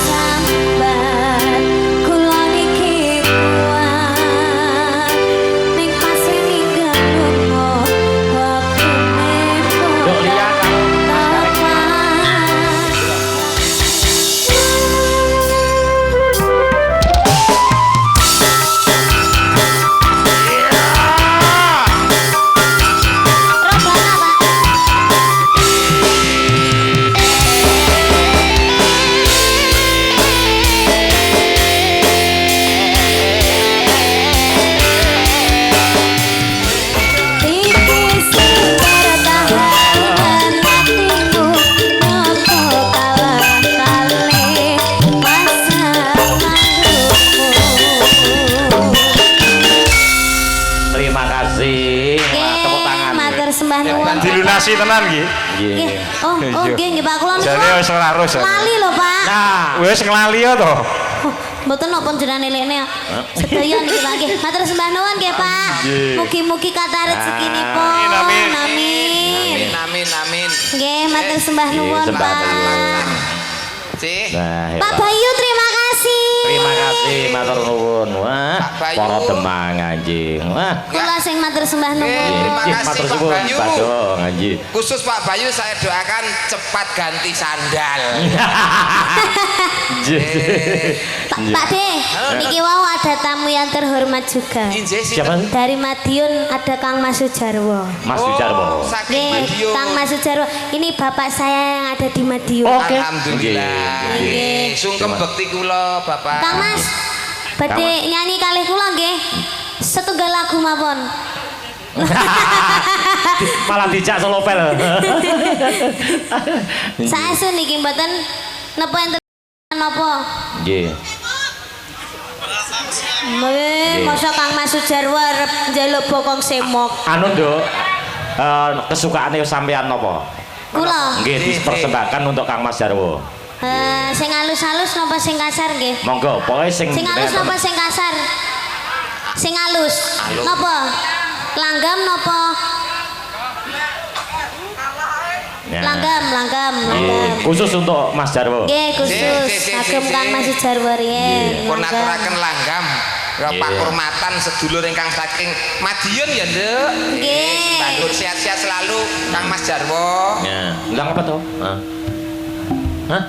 Speaker 3: Sambat kula niki kuat ning pase ninggal lunga waktune
Speaker 1: Yuk, lihat kamu. Terima kasih. Wah, tepuk tangan.
Speaker 3: Matur sembah nuwun.
Speaker 4: Dilunasi tenan iki.
Speaker 3: Nggih. Oh, nggih nggih Pak kula niku.
Speaker 4: Jane wis ora arus.
Speaker 3: Lali lho Pak.
Speaker 1: Nah,
Speaker 4: Wis nglali ya to.
Speaker 3: Oh, mboten napa jenengan elekne. Sedaya niki Pak nggih. Matur sembah nuwun nggih Pak. Mugi-mugi kathah rezekinipun.
Speaker 4: Amin.
Speaker 3: Amin.
Speaker 2: Amin amin.
Speaker 3: Nggih, matur sembah nuwun
Speaker 1: sembah
Speaker 3: Pak.
Speaker 1: nuwun.
Speaker 2: Cih.
Speaker 1: nah,
Speaker 3: Pak
Speaker 1: hebat.
Speaker 3: Bayu terima kasih.
Speaker 1: Terima kasih matur nuwun. Wah,
Speaker 2: Pak Bayu.
Speaker 1: para demang anjing. Wah.
Speaker 3: Kula sing matur sembah nuwun.
Speaker 2: Terima
Speaker 1: Ih,
Speaker 2: kasih,
Speaker 1: matur
Speaker 2: Pak
Speaker 1: suwun,
Speaker 2: Bayu.
Speaker 1: Pak Dong, anjing.
Speaker 2: Khusus Pak Bayu saya doakan cepat ganti sandal.
Speaker 3: Pak De, niki wau ada tamu yang terhormat juga.
Speaker 2: Injih
Speaker 1: Siapa sih?
Speaker 3: Dari Madiun ada Kang Mas Sujarwo.
Speaker 1: Mas Sujarwo.
Speaker 2: Saking
Speaker 3: Nggih,
Speaker 2: Madiun.
Speaker 3: Kang Mas Sujarwo. Ini bapak saya yang ada di Madiun.
Speaker 1: Oke.
Speaker 2: Alhamdulillah.
Speaker 3: Nggih.
Speaker 2: Sungkem bekti kula Bapak.
Speaker 3: Kang Mas, badhe nyanyi kalih kula nggih. Setunggal lagu mawon.
Speaker 1: Malah dijak solopel.
Speaker 3: Saestu niki mboten napa enten napa.
Speaker 1: Nggih.
Speaker 3: Masa Kang Mas Sujarwo arep njaluk bokong semok.
Speaker 1: Anu, Nduk. Kesukaane sampean napa?
Speaker 3: Kula.
Speaker 1: Nggih, dipersembahkan untuk Kang Mas Jarwo.
Speaker 3: Sing halus-halus napa sing kasar nggih?
Speaker 1: Monggo, pokoke sing
Speaker 3: Sing halus napa sing kasar? Sing halus. Napa? Langgam napa?
Speaker 1: Ya.
Speaker 3: Langgam.
Speaker 1: Nggih, khusus untuk Mas Jarwo.
Speaker 3: Nggih, khusus kagem Kang Mas Sujarwo riyen.
Speaker 2: Pun aturaken langgam. Ya
Speaker 1: Iya.
Speaker 2: pakurmatan sedulur ingkang saking Madiun ya, Nduk.
Speaker 3: Nggih.
Speaker 2: Bangun sehat-sehat selalu Kang Mas Jarwo.
Speaker 1: Ya, ndang apa tuh? Hah? Hah?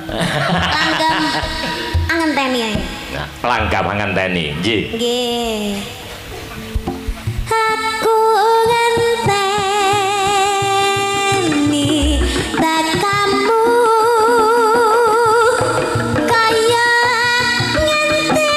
Speaker 3: Langgam angenteni ae.
Speaker 1: Nah, langgam ngenteni. Nggih.
Speaker 3: Nggih. Aku ngenteni takamu kaya ngenteni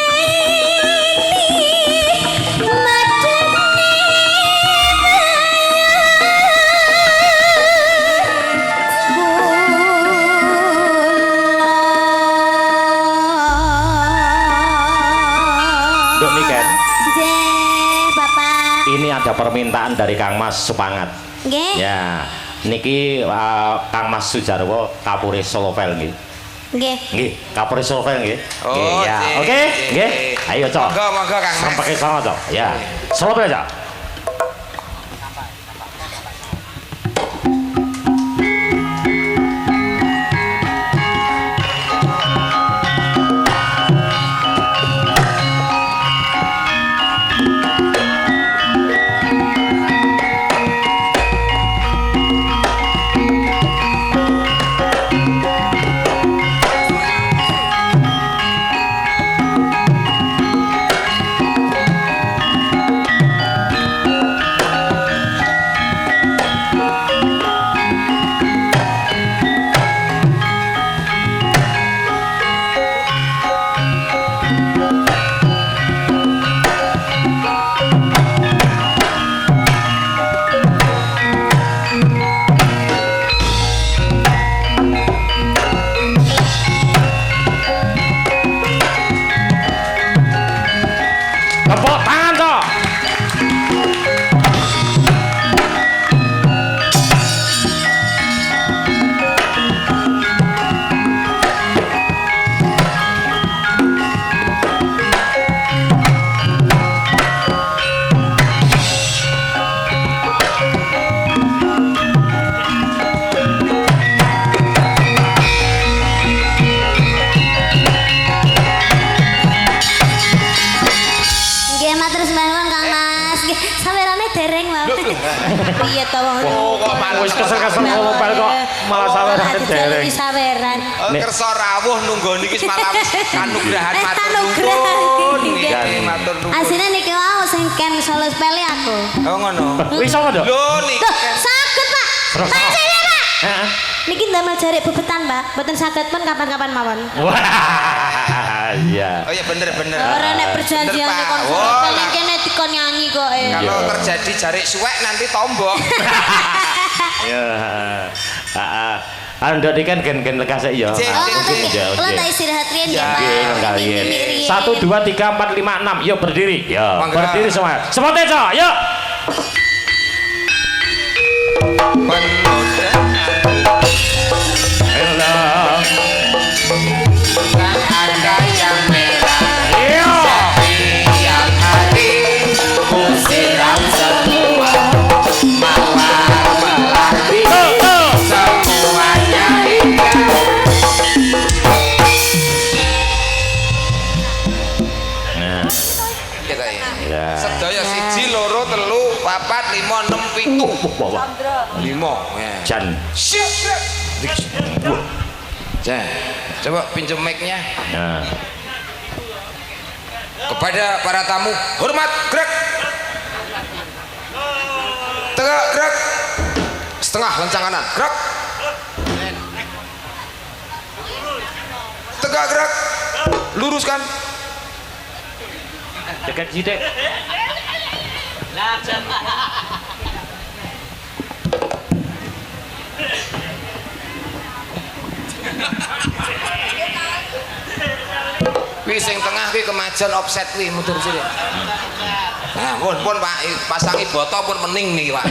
Speaker 1: Nduk Niken,
Speaker 3: Nggih, Bapak.
Speaker 1: ini ada permintaan dari Kang Mas Supangat.
Speaker 3: Nggih.
Speaker 1: Ya, niki Kang Mas Sujarwo kapure solopel nggih.
Speaker 3: Nggih.
Speaker 1: Nggih, kapure solopel nggih.
Speaker 2: Oh,
Speaker 1: Nggih, ya.
Speaker 2: nggih,
Speaker 1: Oke,
Speaker 2: nggih,
Speaker 1: nggih.
Speaker 2: nggih.
Speaker 1: Ayo, Cok.
Speaker 2: Monggo Kang Mas.
Speaker 1: Sampai ke sana, Cok. Ya. Solopel aja.
Speaker 3: Piye to wong.
Speaker 2: Oh, kok malah
Speaker 1: Wis kesel-kesel ngopel kok malah saweran dereng.
Speaker 3: Saweran.
Speaker 2: Kersa rawuh nunggu niki malah kanugrahan matur
Speaker 3: Kanugrahan.
Speaker 2: nuwun. Nggih, matur nuwun.
Speaker 3: Asline niki wau sing ken solo spele aku.
Speaker 2: Oh ngono.
Speaker 1: Wis apa, Dok?
Speaker 2: Lho niki
Speaker 3: Loh, saged, Pak. Pak sini, Pak.
Speaker 1: Heeh.
Speaker 3: Niki ndamel jarik bebetan, Pak. Mboten saged pun kapan-kapan mawon.
Speaker 1: Wah, iya.
Speaker 2: Oh ya bener-bener.
Speaker 3: Ora nek perjanjian
Speaker 2: Bener, Pak.
Speaker 3: kon solo
Speaker 2: Oh,
Speaker 3: spele kene dikon nyanyi kok.
Speaker 2: Kalau terjadi jarik suwek nanti tombok.
Speaker 1: Ya. Heeh. Anda ini kan gen-gen lekas ya.
Speaker 3: Oh, ngoten nggih. Kula tak istirahat riyen ya, Pak.
Speaker 1: Nggih, kalian. 1 2 3 4 5 6. Yuk berdiri. Ya,
Speaker 2: Mangga.
Speaker 1: berdiri semua. Semua tejo, yuk. Hello.
Speaker 2: Ada yang merah
Speaker 1: Iya.
Speaker 2: yang hari kusiram semua mawar melati semuanya indah.
Speaker 1: Nah,
Speaker 2: Kita ya.
Speaker 1: ya.
Speaker 2: Sedaya 1 2 3 4 5 6
Speaker 1: Wah,
Speaker 2: 7 5 ya.
Speaker 1: Jan.
Speaker 2: Jan, coba pinjam mic-nya.
Speaker 1: Nah.
Speaker 2: Kepada para tamu, hormat, gerak. Tegak, gerak. Setengah lencang kanan, gerak. Tegak, gerak. Luruskan.
Speaker 1: Dekat sidik.
Speaker 2: Kuwi sing tengah kuwi kemajan offset kuwi mundur sini. Nah, pun Pak pasangi boto pun mening nih Pak.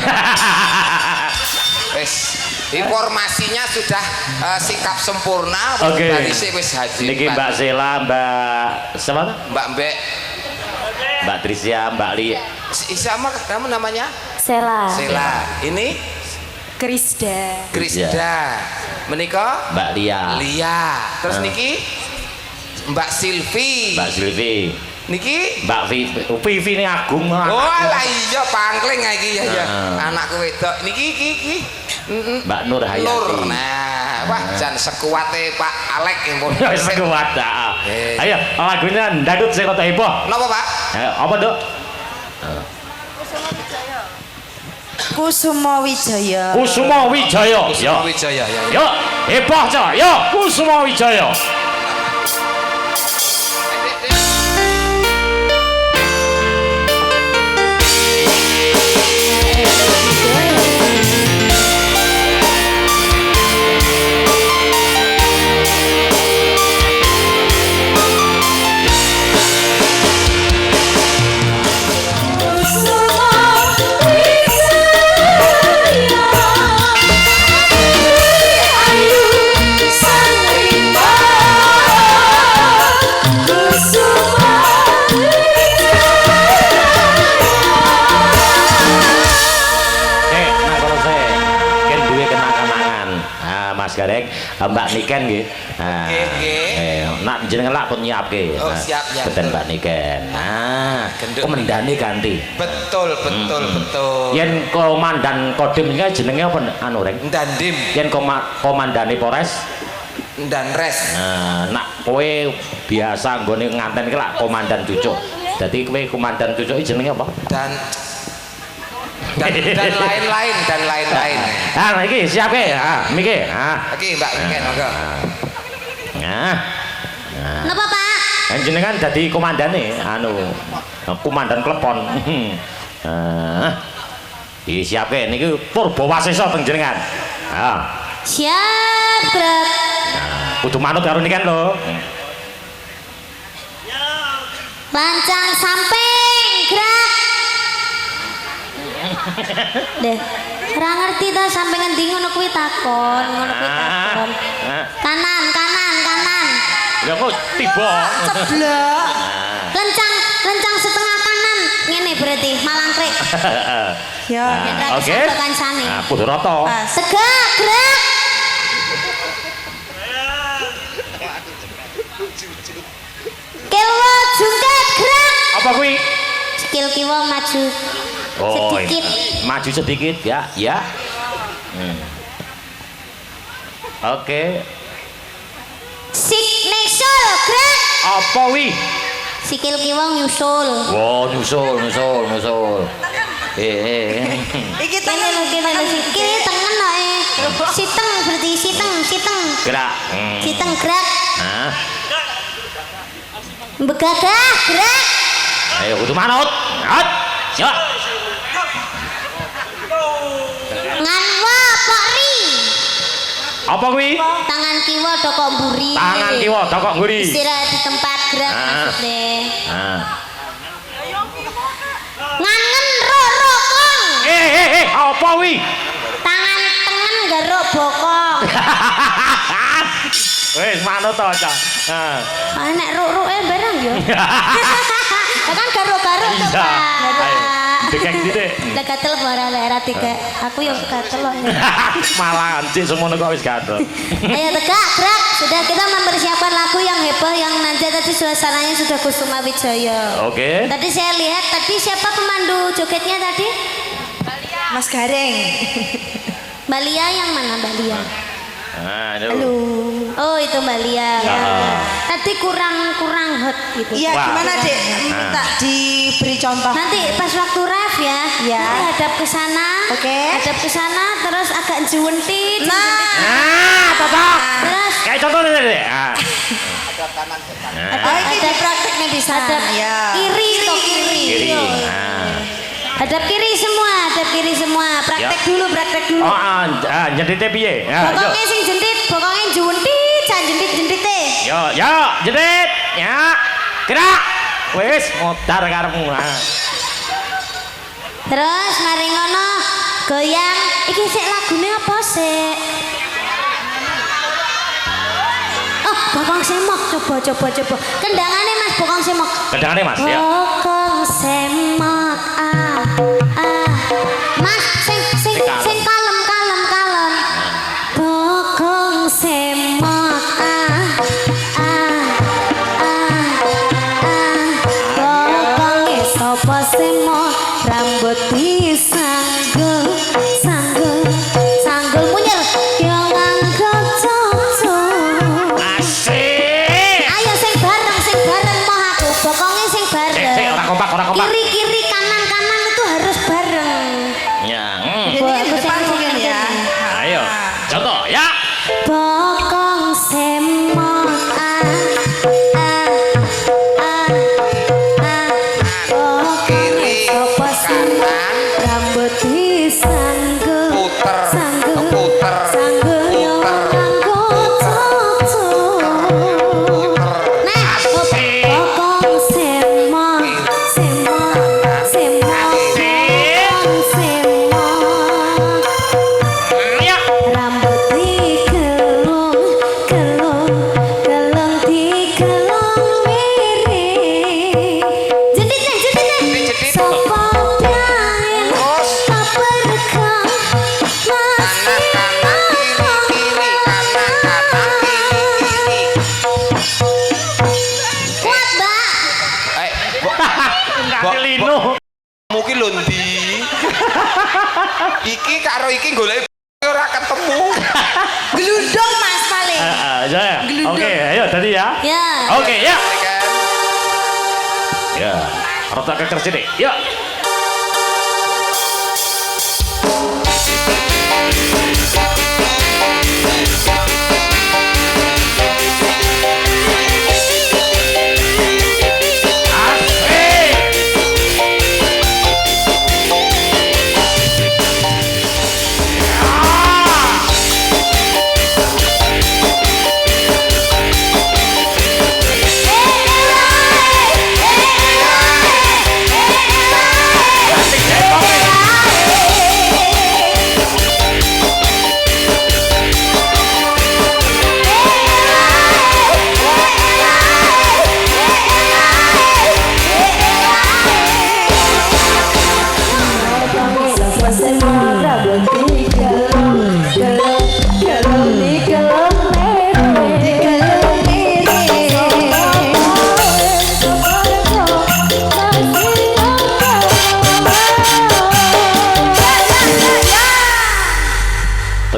Speaker 2: Wis informasinya sudah sikap sempurna.
Speaker 1: Oke.
Speaker 2: Barisnya wis hadir.
Speaker 1: Niki Mbak Sela, Mbak siapa?
Speaker 2: Mbak
Speaker 1: Mbak Trisya, Mbak Li.
Speaker 2: sama kamu namanya?
Speaker 3: Sela.
Speaker 2: Sela. Ini
Speaker 3: Krisda.
Speaker 2: Krisda. Menika
Speaker 1: Mbak Lia.
Speaker 2: Lia. Terus niki Mbak Silvi.
Speaker 1: Mbak Silvi.
Speaker 2: Niki
Speaker 1: Mbak Vivi ini Agung.
Speaker 2: oh lah iya pangkling iki ya. Anakku wedok. Niki iki.
Speaker 1: Mbak Nur Hayati.
Speaker 2: Nur. Nah, wah jan sekuate Pak Alek pun.
Speaker 1: Sekuat. Ayo, lagunya dangdut sing kota heboh.
Speaker 2: Napa Pak?
Speaker 1: Apa, Dok?
Speaker 3: Kusuma Wijaya.
Speaker 1: Kusuma Wijaya.
Speaker 2: Kusuma Wijaya ya.
Speaker 1: Yo, heboh aja. Yo, Kusuma Wijaya. Mas Garek, Mbak Niken nggih. Nak jenengan lak pun nyiapke.
Speaker 2: Oh, siap ya.
Speaker 1: Beten Mbak Niken. Nah, komandane ganti.
Speaker 2: Betul.
Speaker 1: Yen komandan Kodim iki jenenge apa anu Reng?
Speaker 2: Dandim.
Speaker 1: Yen komandane Polres
Speaker 2: Danres.
Speaker 1: Nah, nak kowe biasa nggone nganten iki lak komandan Cucuk. Dadi kowe komandan Cucuk iki jenenge apa?
Speaker 2: Dan lain-lain.
Speaker 1: Ah, iki siap ke? Ah, miki. Ah.
Speaker 2: Oke, Mbak Miken, monggo.
Speaker 1: Nah.
Speaker 3: Napa, Pak?
Speaker 1: Jenengan dadi komandane anu komandan klepon. Iki siap ke niki Purbawasesa teng jenengan. Ah.
Speaker 3: Siap, Greg.
Speaker 1: Kudu manut karo niken lho.
Speaker 3: Lancang samping, Greg. Deh, ora ngerti ta sampe ngendi ngono kuwi takon, Kanan.
Speaker 1: Ya kok tiba.
Speaker 3: Ceblok. Lencang setengah kanan. Ngene berarti malangkrik. Ya,
Speaker 1: oke.
Speaker 3: Kancane.
Speaker 1: Nah, kudu rata.
Speaker 3: Segak, Greg. Kiwa jungket, Greg.
Speaker 1: Apa kuwi?
Speaker 3: Skill kiwa maju.
Speaker 1: Oh,
Speaker 3: sedikit.
Speaker 1: Maju sedikit ya, ya. Oke.
Speaker 3: Signature gerak.
Speaker 1: Apa wi?
Speaker 3: Sikil kiwa nyusul.
Speaker 1: Wow, nyusul.
Speaker 3: Iki tengen lho sikil tengen kok Siteng berarti siteng.
Speaker 1: Gerak.
Speaker 3: Siteng gerak.
Speaker 1: Nah.
Speaker 3: Begagah gerak.
Speaker 1: Ayo kudu manut. Manut. Ya.
Speaker 3: Nganwa pori.
Speaker 1: Apa kuwi?
Speaker 3: Tangan kiwa dokok mburi.
Speaker 1: Tangan kiwa dokok mburi.
Speaker 3: Istirahat di tempat gerak maksudnya.
Speaker 1: Nah.
Speaker 3: Ngangen rokong.
Speaker 1: Apa wi?
Speaker 3: Tangan tengen garuk bokong.
Speaker 1: Wes manut to, Cak. Nah.
Speaker 3: Nek ruk-ruke bareng yo. Kan garuk-garuk tuh,
Speaker 1: Iya.
Speaker 3: Pak.
Speaker 1: Dekek sithik.
Speaker 3: Lah gatel ora lek tiga. Aku yo gatel kok.
Speaker 1: Malah anjing semono kok wis gatel.
Speaker 3: Ayo tegak, gerak. Sudah kita mempersiapkan lagu yang heboh yang nanti tadi suasananya sudah Kusuma Wijaya.
Speaker 1: Oke.
Speaker 3: Tadi saya lihat tadi siapa pemandu jogetnya tadi?
Speaker 7: Mas Gareng.
Speaker 3: Mbak Lia yang mana Mbak Lia?
Speaker 1: Nah,
Speaker 7: Halo.
Speaker 3: Oh itu Mbak Lia. Tadi kurang hot gitu.
Speaker 7: Iya, gimana Dek? Minta diberi contoh.
Speaker 3: Nanti pas waktu ref ya.
Speaker 7: Ya.
Speaker 3: Kita hadap ke sana.
Speaker 7: Oke.
Speaker 3: Hadap ke sana terus agak juwentit.
Speaker 1: Totok.
Speaker 3: Terus
Speaker 1: Kayak contoh nih, Dek.
Speaker 7: Oh, ini di prakteknya bisa.
Speaker 3: hadap
Speaker 7: Ya.
Speaker 3: kiri toh kiri.
Speaker 1: Kiri.
Speaker 3: Yo.
Speaker 1: Nah.
Speaker 3: Hadap kiri semua. Praktek dulu.
Speaker 1: Oh, jendite piye? Ya, yuk.
Speaker 3: Pokoknya sing jentit, pokoknya juwentit, jan jentit-jentite.
Speaker 1: Yo, jendit. Ya. Gerak. Wis modar karepmu.
Speaker 3: Terus mari ngono goyang. Iki sik lagune apa sik? Oh, Bokong Semok coba. Kendangane Mas Bokong Semok.
Speaker 1: Kendangane Mas ya.
Speaker 3: Bokong Semok. Mas sing kalem. Bokong Semok. Bokong sapa semok rambut disanggul munyer yo nganggo coco.
Speaker 1: Asik.
Speaker 3: Ayo sing bareng moh aku. Bokonge sing bareng.
Speaker 1: Sik, ora kompak.
Speaker 3: Kiri kanan itu harus bareng.
Speaker 1: Ya.
Speaker 7: Jadi kan depan mungkin ya.
Speaker 1: Ayo. Contoh ya.
Speaker 3: Bokong semok
Speaker 2: Kiri, kanan,
Speaker 3: rambut disanggul
Speaker 2: puter.
Speaker 3: yo nganggo coco. Nah, bokong semok
Speaker 1: Ya.
Speaker 3: rambut digelung digelung miring. Jentit sapa pian paperkang
Speaker 2: Kanan, kiri,
Speaker 3: kuat Mbak.
Speaker 1: Enggak lino.
Speaker 2: Mungkin lho ndi. Iki karo iki golek ora ketemu.
Speaker 7: Gelundung Mas paling.
Speaker 1: Ya. Oke, ayo tadi ya.
Speaker 3: Ya.
Speaker 1: Oke, ya. Ya. Rota keker sini. Ya.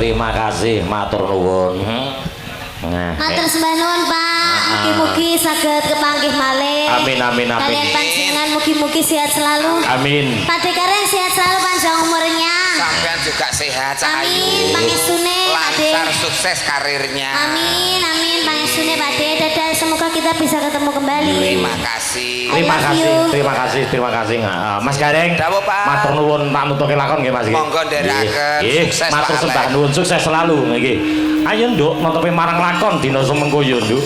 Speaker 1: terima kasih, matur nuwun. Nah,
Speaker 3: matur sembah nuwun Pak. Mugi-mugi saged kepanggih malih.
Speaker 1: Amin amin amin.
Speaker 3: Kalian panjenengan mugi-mugi sehat selalu.
Speaker 1: Amin.
Speaker 3: Pak Kareng sehat selalu panjang umurnya.
Speaker 2: Sampean juga sehat Cahayu.
Speaker 3: Amin, pangestune Pak De.
Speaker 2: Lancar sukses karirnya.
Speaker 3: Amin, amin pangestune Pak De. Dadah semoga kita bisa ketemu kembali.
Speaker 2: Terima kasih.
Speaker 1: Terima kasih, terima kasih. Mas Gareng.
Speaker 2: Dawuh, Pak.
Speaker 1: Matur nuwun tak nutuke lakon nggih Mas.
Speaker 2: Monggo nderekaken.
Speaker 1: Sukses matur
Speaker 2: Pak
Speaker 1: sembah
Speaker 2: Alek.
Speaker 1: nuwun sukses selalu nggih. Ayo Nduk nutupi marang lakon dina semengko yo Nduk.